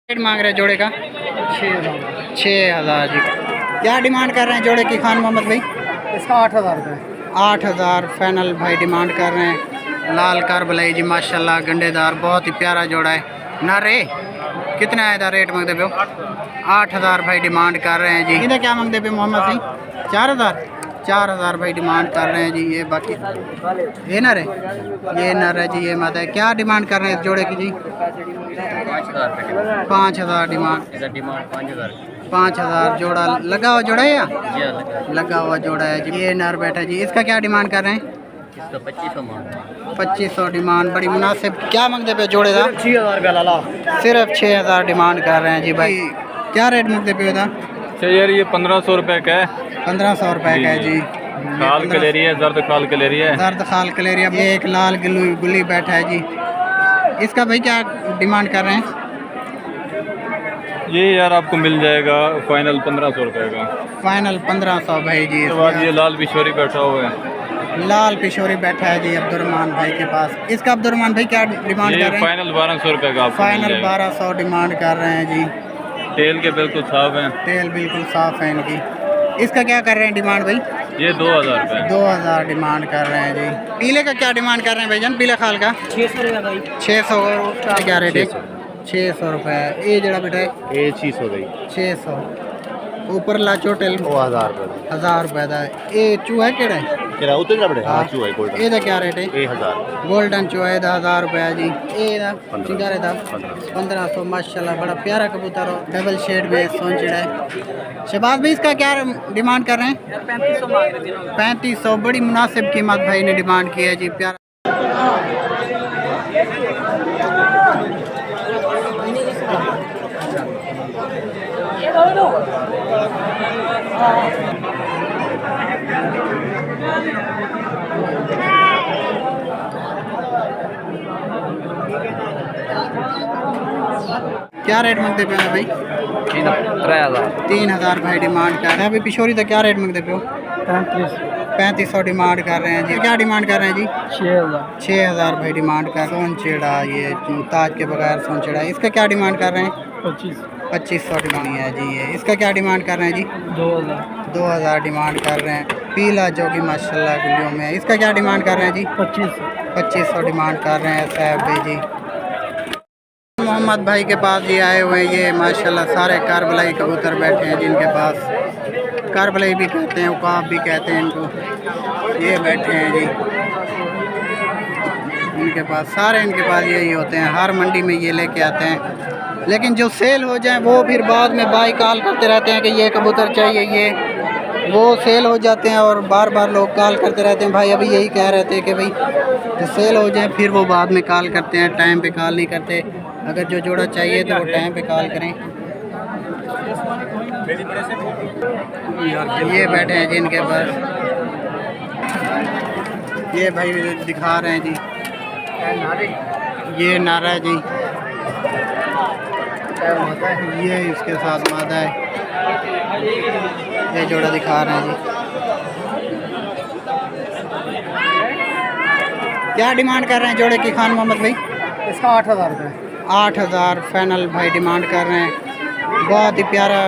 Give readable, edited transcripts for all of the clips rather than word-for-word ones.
Rate मांग रहे हैं जोड़े का? 6,000 जी। क्या डिमांड कर रहे हैं जोड़े की खान मोहम्मद भाई? इसका 8,000 रुपये। 8,000 फाइनल भाई डिमांड कर रहे हैं। लाल कारबलाई जी माशाल्लाह गंडेदार, बहुत ही प्यारा जोड़ा है। ना रे कितना आया था रेट मांगते पे? 8,000 भाई डिमांड कर रहे हैं जी। इधर क्या मांगते पे मोहम्मद भाई? 4,000 भाई डिमांड कर रहे हैं जी। ये बाकी ये नर है, ये नर है जी। ये माता है। क्या डिमांड कर रहे हैं इस जोड़े की जी? 5,000 डिमांड। 5,000 जोड़ा लगा हुआ जोड़ा है या लगा हुआ जोड़ा है जी। ये नर बैठा जी। इसका क्या डिमांड कर रहे हैं? 2500 डिमांड, बड़ी मुनासिब। क्या मांगते पे जोड़े का? 6,000 रुपया लाला। सिर्फ 6,000 डिमांड कर रहे हैं जी भाई। क्या रेट मांगते पे था? यार ये 1500 रुपये का है। 1500 रुपये का है जी। खाल कलेरिया, जर्द खाल कलेरिया है। जर्द खाल कलेरिया। ये एक लाल गुली बैठा है जी। इसका भाई क्या डिमांड कर रहे हैं? ये यार आपको मिल जाएगा फाइनल 1500 रुपये का। फाइनल 1500 भाई जी। उसके बाद ये लाल बिशोरी बैठा हुआ है। लाल पिशोरी बैठा है जी अब्दुर्रहमान भाई के पास। इसका अब्दुर्रहमान भाई क्या डिमांड कर रहे हैं? फाइनल 1200 रुपये का। फाइनल 1200 डिमांड कर रहे हैं जी। तेल के बिल्कुल साफ है। तेल बिल्कुल साफ है इनकी। इसका क्या कर रहे हैं डिमांड भाई? ये 2000 रुपये। 2000 डिमांड कर रहे हैं जी। पीले का क्या डिमांड कर रहे हैं भाईजान? पीले खाल का 600 रुपया भाई। 600 का क्या रेट है? 600 रुपये। ये जरा बेटा है ये 600 दी। 600। ऊपर ला चोटेल वो 1000 रुपये। 1000 रुपये का। ये चूहा केड़ा है? किरा उतर जा बड़े। हाँ, चूहा गोल्डन। ये क्या रेट है? 1000 गोल्डन चूहा है 1000 रुपया जी। ये चिंगारे था 1500। माशाल्लाह बड़ा प्यारा कबूतर हो, डबल शेड में सोन चिड़ा है। शहबाज भाई इसका क्या डिमांड कर रहे हैं? 3500। बड़ी मुनासिब कीमत भाई ने डिमांड की है जी। प्यारा क्या रेट मांगते पे हो भाई? 3,000 भाई डिमांड कर रहे हैं। अभी पिशोरी तो क्या रेट मांगते पे हो? 3500 डिमांड कर रहे हैं जी। क्या डिमांड कर रहे हैं जी? 6,000 भाई डिमांड कर। सोन चेड़ा, ये ताज के बगैर सोन चेड़ा। इसका क्या डिमांड कर रहे हैं? 2500 डिमांड है जी। ये इसका क्या डिमांड कर रहे हैं जी? 2000 डिमांड कर रहे हैं। पीला जो कि माशाल्लाह गुलियों में। इसका क्या डिमांड कर रहे हैं जी? 2500 डिमांड कर रहे हैं साहब भाई जी। मोहम्मद भाई के पास ये आए हुए हैं। ये माशाल्लाह सारे कारबलाई कबूतर बैठे हैं जिनके पास। कारबलाई भी कहते हैं, उकाब भी कहते हैं इनको। ये बैठे हैं जी इनके पास। सारे इनके पास यही होते हैं। हर मंडी में ये लेके आते हैं, लेकिन जो सेल हो जाए वो फिर बाद में बाई कॉल करते रहते हैं कि ये कबूतर चाहिए, ये वो सेल हो जाते हैं। और बार बार लोग कॉल करते रहते हैं। भाई अभी यही कह रहे थे कि भाई जो सेल हो जाए फिर वो बाद में कॉल करते हैं, टाइम पे कॉल नहीं करते। अगर जो जोड़ा चाहिए तो वो टाइम पे कॉल करें। ये बैठे हैं जी इनके पास। ये भाई दिखा रहे हैं जी। ये नारा है जी। ये इसके साथ मादा है। ये जोड़ा दिखा रहे हैं जी। क्या डिमांड कर रहे हैं जोड़े की खान मोहम्मद भाई? इसका 8,000 रुपये। 8,000 फाइनल भाई डिमांड कर रहे हैं। बहुत ही प्यारा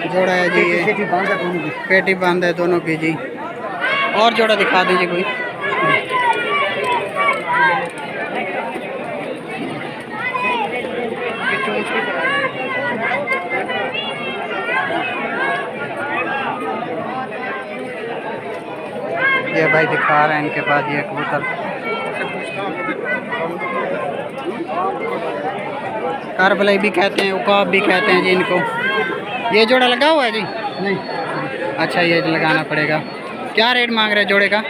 जोड़ा है जी। ये पेटी बंद है दोनों की जी। और जोड़ा दिखा दीजिए कोई। ये भाई दिखा रहे हैं इनके पास ये कबूतर। कारबलाई भी कहते हैं, उकाब भी कहते हैं जी इनको। ये जोड़ा लगा हुआ है जी? नहीं। अच्छा ये लगाना पड़ेगा। क्या रेट मांग रहे हैं जोड़े का?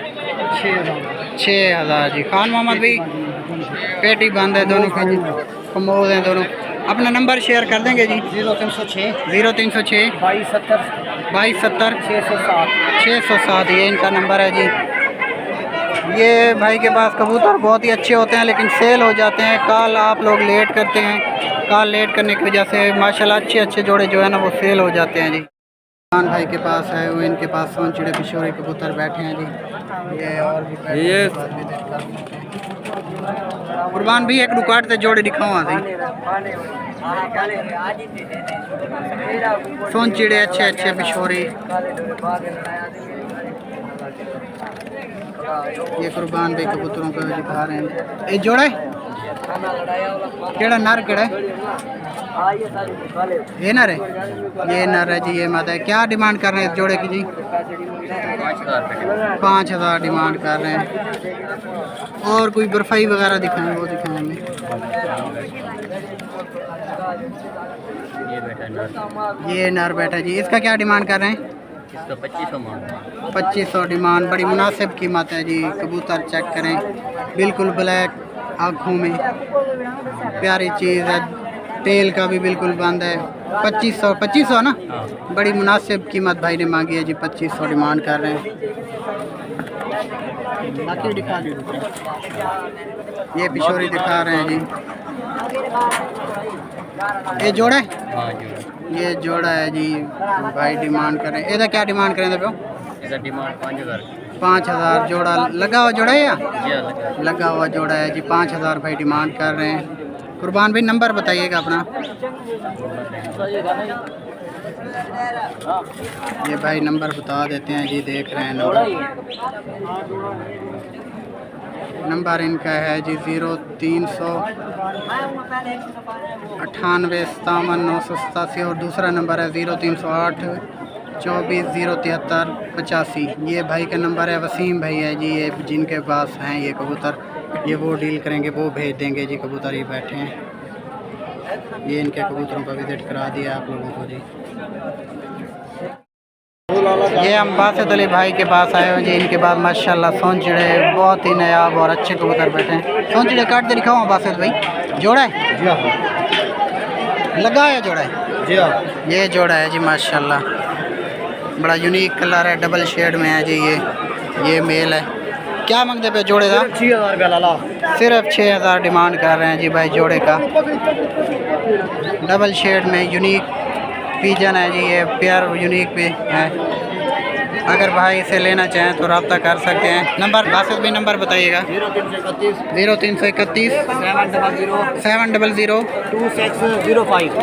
6,000 जी। खान मोहम्मद भाई पेटी बंद है दोनों की जी, कमोद हैं दोनों। अपना नंबर शेयर कर देंगे जी। 0306 2270 607 607 ये इनका नंबर है जी। ये भाई के पास कबूतर बहुत ही अच्छे होते हैं, लेकिन सेल हो जाते हैं। कॉल आप लोग लेट करते हैं। कॉल लेट करने की वजह से माशाल्लाह अच्छे जोड़े जो है ना वो सेल हो जाते हैं जी। खान भाई के पास है वो, इनके पास सोन चिड़े पिशोरी कबूतर बैठे हैं जी। ये और भी बैठे हैं, इनके पास भी देख कर सकते हैं। कुर्बान भी एक रुकाट से जोड़े दिखाऊँ थी सोन चिड़े अच्छे अच्छे पिशोरी। ये कुर्बान भाई कबूतरों को दिखा रहे हैं। ये जोड़ा है केड़ा नर केड़ा है? ये नर है, ये नर है जी, ये मादा है। क्या डिमांड कर रहे हैं इस जोड़े की जी? 5,000 डिमांड कर रहे हैं। और कोई बर्फाई वगैरह दिखाएं, वो दिखाएं हमें। ये नर बैठा जी, इसका क्या डिमांड कर रहे हैं? इसका 2500 डिमांड, बड़ी मुनासिब कीमत है जी। कबूतर चेक करें, बिल्कुल ब्लैक आँखों में, प्यारी चीज़ है। तेल का भी बिल्कुल बंद है। 2500 ना, बड़ी मुनासिब कीमत भाई ने मांगी है जी। 2500 डिमांड कर रहे हैं। बाकी दिखा दीजिए, ये पिशोरी दिखा रहे हैं जी। ये जोड़ा है, ये जोड़ा है जी भाई डिमांड कर रहे हैं। ਇਹਦਾ क्या डिमांड करें पे? इसका डिमांड 5,000 जोड़ा। लगा हुआ जोड़ा है या लगा हुआ जोड़ा है जी। 5,000 भाई डिमांड कर रहे हैं। कुर्बान भाई नंबर बताइएगा अपना। ये भाई नंबर बता देते हैं जी, देख रहे हैं नंबर इनका है जी 0398 और दूसरा नंबर है 0308 24 073 85। ये भाई का नंबर है। वसीम भाई है जी, ये जिनके पास हैं ये कबूतर, ये वो डील करेंगे, वो भेज देंगे जी। कबूतर ये बैठे हैं, ये इनके कबूतरों का विजिट करा दिया आप लोगों को जी। ये हम बासित अली भाई के पास आए हुए जी। इनके पास माशाल्लाह सोन चिड़े बहुत ही नायाब और अच्छे कबूतर बैठे हैं। सोन चिड़े काट के दिखाओ बासित भाई। जोड़ा है जी हाँ, लगा है, जोड़ा है जी हाँ, ये जोड़ा है जी माशाल्लाह। बड़ा यूनिक कलर है, डबल शेड में है जी। ये मेल है। क्या मांगते पे जोड़े का? 6000 रुपया लाला। सिर्फ 6000 डिमांड कर रहे हैं जी भाई जोड़े का। डबल शेड में यूनिक पीजन है जी, ये पेयर यूनिक पे है। अगर भाई इसे लेना चाहें तो रब्ता कर सकते हैं। नंबर बासित भी नंबर बताइएगा। 0331 700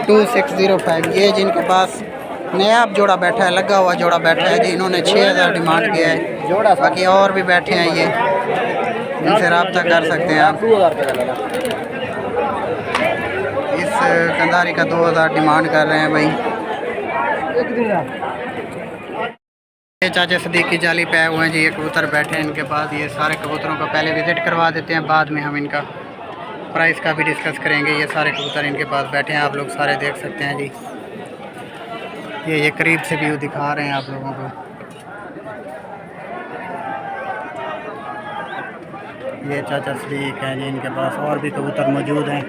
2605। ये जिनके पास नयाब जोड़ा बैठा है, लगा हुआ जोड़ा बैठा है जी। इन्होंने 6000 डिमांड किया है। जोड़ा बाकी और भी बैठे हैं, ये इनसे रब्ता कर सकते हैं आप। 2000 रुपया लाला। इस कंधारी का 2000 डिमांड कर रहे हैं भाई। ये चाचा सदीक की जाली पे आए हुए हैं जी। ये कबूतर बैठे हैं इनके पास। ये सारे कबूतरों को पहले विज़िट करवा देते हैं, बाद में हम इनका प्राइस का भी डिस्कस करेंगे। ये सारे कबूतर इनके पास बैठे हैं, आप लोग सारे देख सकते हैं जी। ये करीब से व्यू दिखा रहे हैं आप लोगों को। ये चाचा सदीक हैं जी, इनके पास और भी कबूतर मौजूद हैं।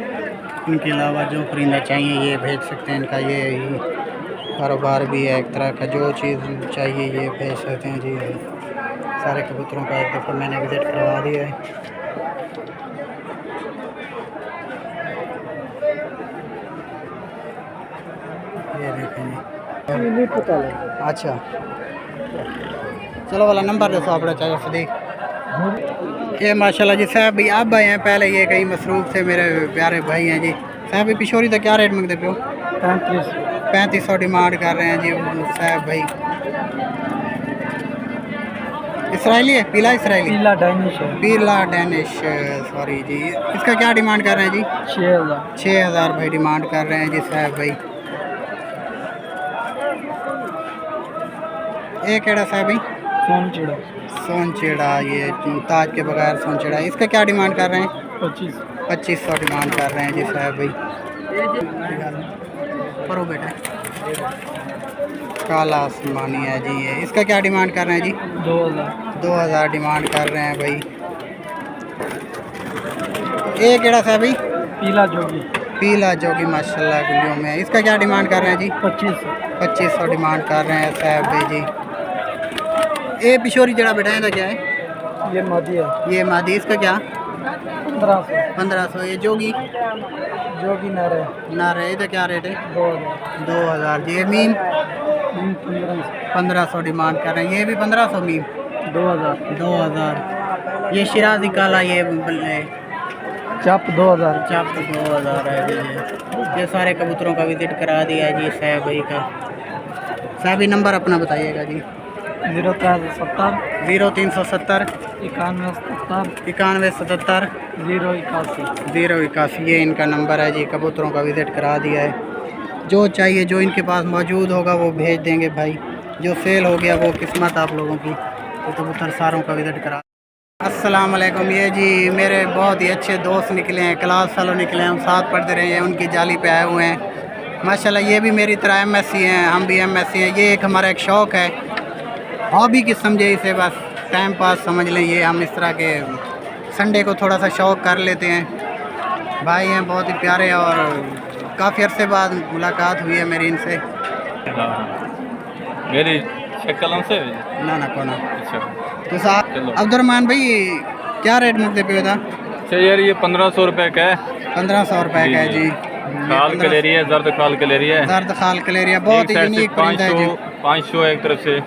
इनके अलावा जो परिंदा चाहिए ये भेज सकते हैं। इनका ये कारोबार भी है एक तरह का, जो चीज़ चाहिए ये भेज सकते हैं जी। सारे कबूतरों का एक दफ़ा मैंने विज़िट करवा दिया है। ये देखें जी। अच्छा चलो वाला नंबर दसो अपना चाचा सदीक। ये माशाल्लाह जी साहब भी आप आए हैं, पहले ये कहीं मसरूफ़ थे मेरे प्यारे भाई हैं जी। साहब भी पिशोरी का क्या रेट मंगते पे हो? 3500 डिमांड कर रहे हैं जी साहब भाई। इसराइली है, पीला इसराइली, पीला डैनिश सॉरी जी। इसका क्या डिमांड कर रहे हैं जी? 6000 भाई डिमांड कर रहे हैं जी साहब भाई। एक केड़ा साहब भाई? सोन चिड़ा, ये ताज के बगैर सोन चिड़ा। इसका क्या डिमांड कर रहे हैं? 2500 डिमांड कर रहे हैं जी साहब भाई। परो बेटा काला आसमानी है जी ये। इसका क्या डिमांड कर रहे हैं जी? 2000 डिमांड कर रहे हैं भाई। ये केड़ा साहब भाई? पीला जोगी माशाल्लाह गुलियों में। इसका क्या डिमांड कर रहे हैं जी? 2500 डिमांड कर रहे हैं साहब भाई जी। ये पिशोरी जड़ा बेटा है क्या है? ये मादी। इसका क्या? 1500। ये जोगी नर है। इसका क्या रेट है? 2000 जी। ये मीम 1500 डिमांड कर रहे हैं। ये भी 1500 में 2000। ये शिराजी काला ये चप 2000। चाप 2000 है जी। ये सारे कबूतरों का विजिट करा दिया है जी साहब भाई का। साहब ही नंबर अपना बताइएगा जी। 0370 0370 91 77 9177 081। 081। ये इनका नंबर है जी। कबूतरों का विजिट करा दिया है। जो चाहिए जो इनके पास मौजूद होगा वो भेज देंगे भाई। जो सेल हो गया वो किस्मत आप लोगों की। तो कबूतर सारों का विजिट करा। अस्सलाम वालेकुम। ये जी मेरे बहुत ही अच्छे दोस्त निकले हैं, क्लास फेलो निकले हैं, हम साथ पढ़ते रहे हैं, उनकी जाली पे आए हुए हैं माशाल्लाह। ये भी मेरी तरह MSc हैं, हम भी MSc हैं। ये एक हमारा एक शौक़ है, हॉबी की समझे इसे, बस टाइम पास समझ लें। ये हम इस तरह के संडे को थोड़ा सा शौक़ कर लेते हैं। भाई हैं बहुत ही प्यारे और काफ़ी अरसे बाद मुलाकात हुई है मेरी इनसे। मेरी शक्ल से ना कोना। अच्छा तो साहब चलो। अब्दुलरहमान भाई क्या रेट मुझे पे था? अच्छा यार ये 1500 रुपये का है। 1500 रुपये का है जी। खाल कलेरिया, जर्द खाल कलेरिया है। जर्द खाल कलेरिया बहुत ही यूनिक परिंदा है जी। 500 एक तरफ से,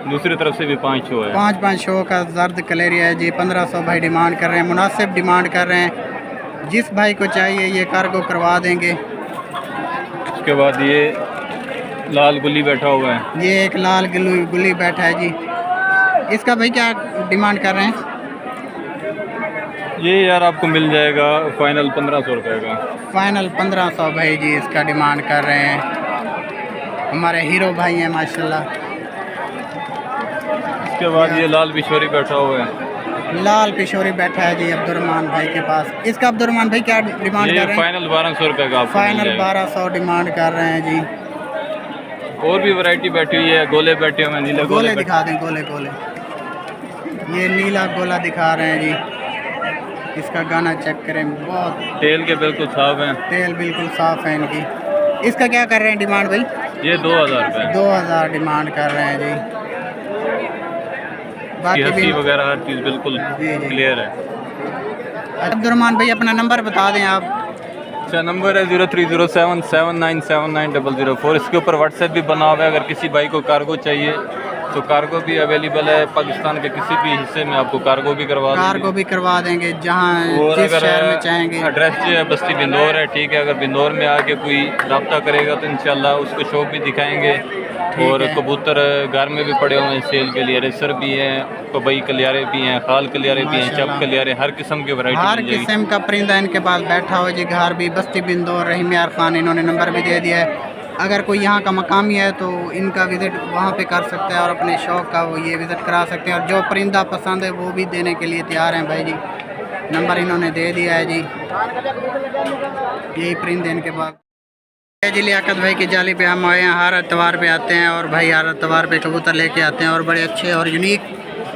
दूसरी तरफ से भी 500 है। 500 का जर्द कलेरिया है जी। 1500 भाई डिमांड कर रहे हैं, मुनासिब डिमांड कर रहे हैं। जिस भाई को चाहिए ये कार्गो करवा देंगे। उसके बाद ये लाल गुल्ली बैठा हुआ है। ये एक लाल गुल्ली बैठा है जी। इसका भाई क्या डिमांड कर रहे हैं? ये यार आपको मिल जाएगा फाइनल 1500 रुपये का। फाइनल 1500 भाई जी इसका डिमांड कर रहे हैं। हमारे हीरो भाई हैं माशाल्लाह। उसके बाद ये लाल बिशोरी बैठा हुआ है। लाल पिशोरी बैठा है जी अब्दुलरहमान भाई के पास। इसका अब्दुलरहमान भाई क्या डिमांड कर रहे हैं? फाइनल 1200 रुपये का आपको मिल फाइनल जाएगा। 1200 डिमांड कर रहे हैं जी। और भी वैरायटी बैठी हुई है, गोले बैठे हुए हैं, नीले गोले दिखा दें, गोले। ये नीला गोला दिखा रहे हैं जी। इसका गाना चेक करें, बहुत तेल के बिल्कुल साफ हैं। तेल बिल्कुल साफ है इनकी। इसका क्या कर रहे हैं डिमांड भाई? ये 2000 रुपये। 2000 डिमांड कर रहे हैं जी। बाकी भी हंसी वगैरह हर चीज़ बिल्कुल जी। क्लियर है। अब्दुलरहमान भाई अपना नंबर बता दें आप। अच्छा नंबर है 030779790004। इसके ऊपर व्हाट्सएप भी बना हुआ है। अगर किसी भाई को कार्गो चाहिए तो कार्गो भी अवेलेबल है। पाकिस्तान के किसी भी हिस्से में आपको कार्गो भी करवा देंगे जहाँ और जिस अगर शहर में चाहेंगे। एड्रेस जो है बस्ती बिंदौर है, ठीक है। अगर बिंदौर में आके कोई रब्ता करेगा तो इंशाल्लाह उसको शौक भी दिखाएंगे। और है। कबूतर घर में भी पड़े हुए हैं सेल के लिए। रेसर भी हैं, कबई कलियारे भी हैं, खाल कलियारे भी हैं, चप कलियारे, हर किस्म की हर वैरायटी किस्म का परिंदा इनके पास बैठा हो जी। घर भी बस्ती बिंदौर रहीम यार खान, इन्होंने नंबर भी दे दिया है। अगर कोई यहाँ का मकामी है तो इनका विज़िट वहाँ पे कर सकता है और अपने शौक़ का वो ये विज़िट करा सकते हैं। और जो परिंदा पसंद है वो भी देने के लिए तैयार हैं भाई जी। नंबर इन्होंने दे दिया है जी। यही परिंदे इनके पास जी। लियाकत भाई की जाली पे हम आए हैं। हर एतवार पे आते हैं और भाई हर एतवार पे कबूतर लेके आते हैं और बड़े अच्छे और यूनिक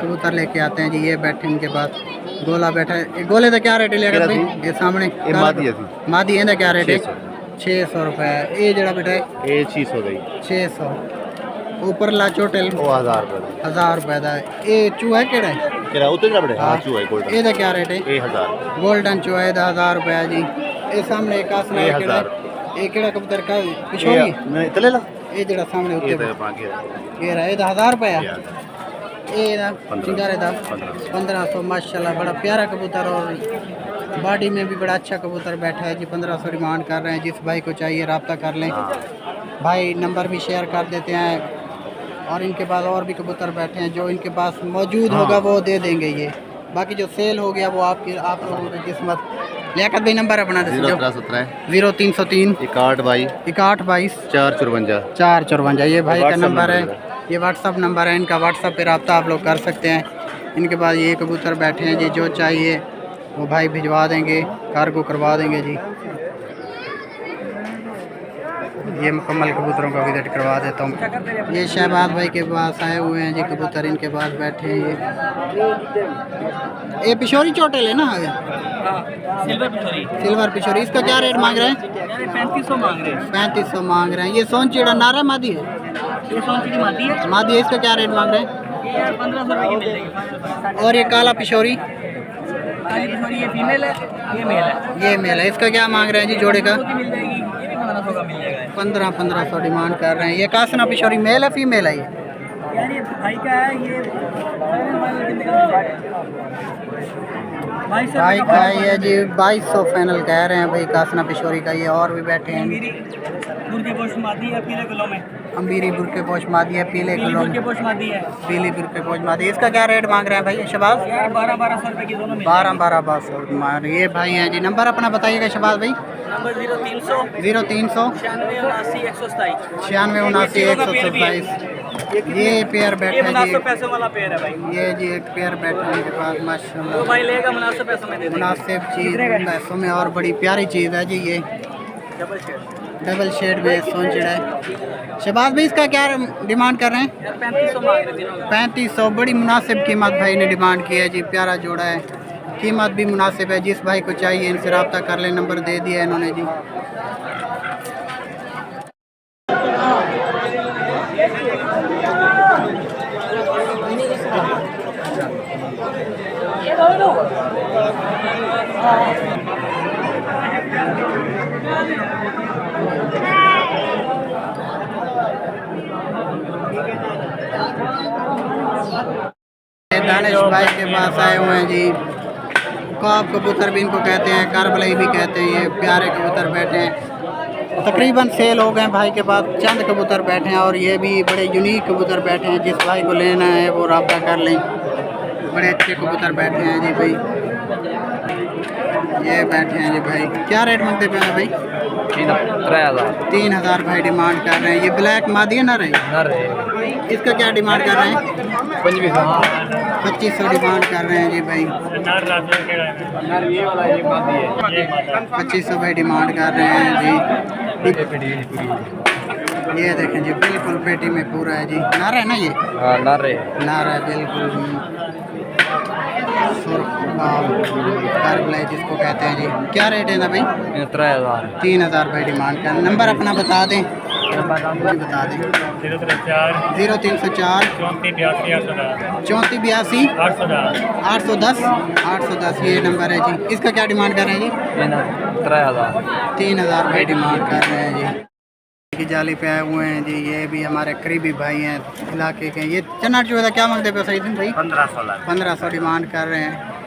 कबूतर लेके आते हैं जी। ये बैठे इनके पास गोला बैठा है। ये गोले का क्या रेट है लियाकत भाई? ये सामने मादी है क्या रेट है? 600 रुपये। ये जड़ा बैठा है ये 600 दी 600। ऊपर ला चोटेल वो 1000 रुपये 1000 रुपये का। ये चूहा केड़ा है? किरा उतने बड़े हां चूहा गोल्डन ये क्या रेट है? ये 1000 गोल्डन चूहा है 1000 रुपये जी। ये सामने एक आसना है केड़ा? ये केड़ा कबूतर का पिछोड़ी? मैं इतले ला ये जड़ा सामने ये उत्ते तो बाकी है ये रहा। ये 1000 रुपये। ये ये चिंगारे दा 1500। माशाल्लाह बड़ा प्यारा कबूतर और बॉडी में भी बड़ा अच्छा कबूतर बैठा है जी। 1500 डिमांड कर रहे हैं। जिस भाई को चाहिए रब्ता कर लें। भाई नंबर भी शेयर कर देते हैं। और इनके पास और भी कबूतर बैठे हैं, जो इनके पास मौजूद होगा वो दे देंगे ये। बाकी जो सेल हो गया वो आप लोगों की किस्मत। लियाकत भाई नंबर अपना 0317 0303 6122 454 454। ये भाई का नंबर है। ये व्हाट्सअप नंबर है इनका। व्हाट्सअप पे रब्ता आप लोग कर सकते हैं। इनके पास ये कबूतर बैठे हैं जी। जो चाहिए वो भाई भिजवा देंगे, कार्गो करवा देंगे जी। ये मुकम्मल कबूतरों का विजिट करवा देता हूँ। ये शहबाज भाई के पास आए हुए हैं जी कबूतर। इनके पास बैठे हैं ये पिशोरी चोटेल है ना? सिल्वर पिशोरी। इसका क्या रेट मांग रहे हैं? 3500 मांग रहे हैं। 3500 मांग रहे हैं। ये सोन चिड़ा नारा मादी है? ये सोनची की मादी है। मादी है। इसका क्या रेट मांग रहे हैं? ये 1500 रुपये की मिल जाएगी। और ये काला पिशोरी? काली पिशोरी ये फीमेल है, ये मेल है। ये मेल है। इसका क्या मांग रहे हैं जी जोड़े का? मिल जाएगी। ये भी 1500 का मिल जाएगा। 1500 डिमांड कर रहे हैं। ये कासना पिशोरी मेल है फीमेल है ये? यार ये भाई का है ये भाई का है ये जी 2200 फाइनल कह रहे हैं भाई कासना पिशोरी का। ये और भी बैठे हैं। मुर्गे पोश मादी है पीले किलो में। अमीरी बुरके पोश मादी है पीले किलो मुर्गे पोश मादी है। पीली बुरके पोश मादी। इसका क्या रेट मांग रहे हैं भाई शबाज? यार 1200 रुपए की दोनों मिल 1200 मार। ये भाई हैं जी। नंबर अपना बताइएगा शबाज भाई। नंबर 0300 0300 96 79 96 ये पेयर बैठे ये हैं मुनासिब जी। पैसों वाला पेयर है भाई। ये जी एक पेयर बैठे हैं इनके पास माशाल्लाह। तो भाई लेगा मुनासिब पैसों में दे देंगे। मुनासिब चीज़ पैसों में और बड़ी प्यारी चीज़ है जी। ये डबल शेड में सोचड़ा है। शबाज भाई इसका क्या डिमांड कर रहे हैं? यार 3500 मांग रहे तीनों का। 3500 बड़ी मुनासिब कीमत भाई ने डिमांड की है जी। प्यारा जोड़ा है, कीमत भी मुनासिब है। जिस भाई को चाहिए इनसे रब्ता कर ले। नंबर दे दिया है इन्होंने जी। दानिश भाई के पास आए हुए हैं जी। कौब कबूतर भी इनको कहते हैं, करबलाई भी कहते हैं। ये प्यारे कबूतर बैठे हैं। तकरीबन सेल हो गए भाई के पास। चंद कबूतर बैठे हैं और ये भी बड़े यूनिक कबूतर बैठे हैं। जिस भाई को लेना है वो रब्ता कर लें। बड़े अच्छे कबूतर बैठे हैं जी भाई। ये बैठे हैं जी भाई। क्या रेट मांगते पे हैं भाई? 3000 भाई डिमांड कर रहे हैं। ये ब्लैक मादी है ना रही? इसका क्या डिमांड कर रहे हैं? 2500 डिमांड कर रहे हैं जी भाई। 2500 भाई डिमांड कर रहे हैं जी। ये देखें जी बिल्कुल पेटी में पूरा है जी। नारा है ना ये? नारा है बिल्कुल। करबलाई जिसको कहते हैं जी। क्या रेट है ना भाई? 3000 भाई डिमांड कर। नंबर अपना बता दें। बता दें। 0304 3482 810 ये नंबर है जी। इसका क्या डिमांड कर रहे हैं जी? 3000 भाई डिमांड कर रहे हैं जी। की जाली पे आए हुए हैं जी। ये भी हमारे करीबी भाई हैं इलाके के। ये चन्ना जो है क्या मांगते पे सईद भाई? 1500 डिमांड कर रहे हैं।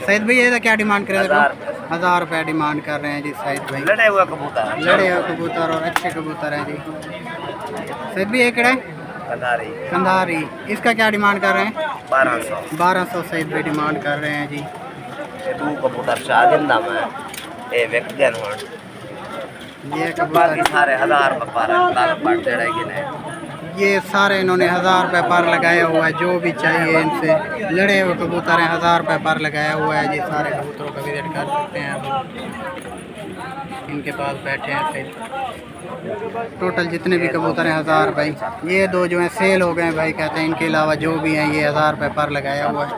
सईद भाई ये क्या डिमांड कर रहे हैं? 1000 रुपये डिमांड कर रहे हैं जी सईद भाई। लड़े हुए कबूतर और अच्छे कबूतर हैं जी। सईद भाई ये कड़ा कंधारी। इसका क्या डिमांड कर रहे हैं? 1200 सईद भाई डिमांड कर रहे हैं जी। ये कबूतर सारे 1000 ये सारे इन्होंने 1000 रुपये पर लगाया हुआ है। जो भी चाहिए इनसे लड़े हुए कबूतर हैं। 1000 रुपये पर लगाया हुआ है जी। सारे कबूतरों का विजिट कर सकते हैं आप। इनके पास बैठे हैं फिर टोटल जितने भी कबूतर हैं 1000 भाई। ये दो जो हैं सेल हो गए हैं भाई कहते हैं। इनके अलावा जो भी हैं ये 1000 रुपये पर लगाया हुआ है।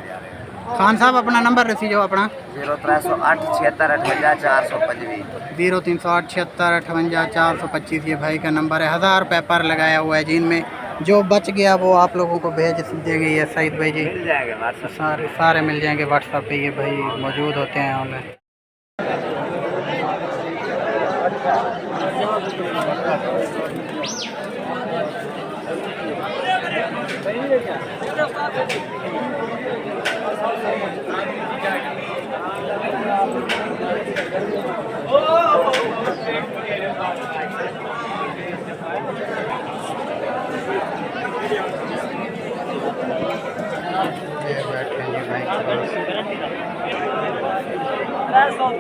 खान साहब अपना नंबर रसी जो अपना 0308 76 58 425 0308 76 58 425 ये भाई का नंबर है। 1000 रुपये पर लगाया हुआ है जी। इनमें जो बच गया वो आप लोगों को भेज देंगे ये सईद भाई जी। मिल जाएंगे सारे मिल जाएंगे व्हाट्सएप पे। ये भाई मौजूद होते हैं ऑनलाइन। ये बैठे हैं ये भाई। 300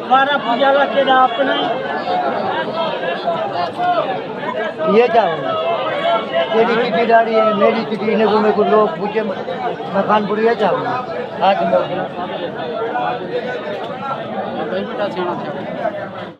हमारा पूजा के अपना ये क्या होगा? तेरी कितनी दाढ़ी है, मेरी कितनी ने मेरे को लोग पूछे मैं कानपुरी है चाहूँगा आज मैं